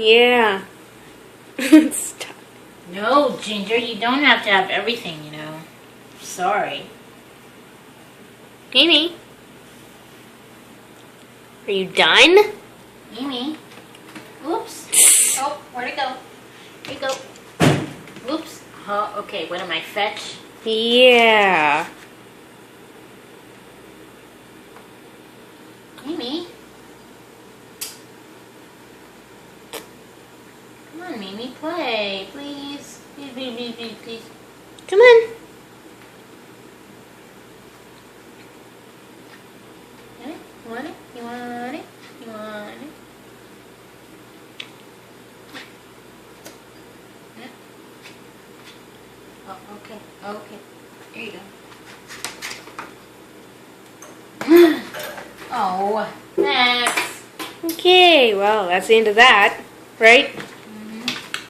Yeah. Stop. No, Ginger, you don't have to have everything, you know. Sorry. Amy. Are you done? Amy. Oops. Oh, where'd it go? Where'd it go? Oops. Oh, okay, what am I, fetch? Yeah. Amy. Come on, Mimi, play, please. Please, please, please, please, please. Come on. You want it? You want it? You want it? Yeah. Oh, okay. Okay. There you go. Oh, next. Okay, well, that's the end of that, right?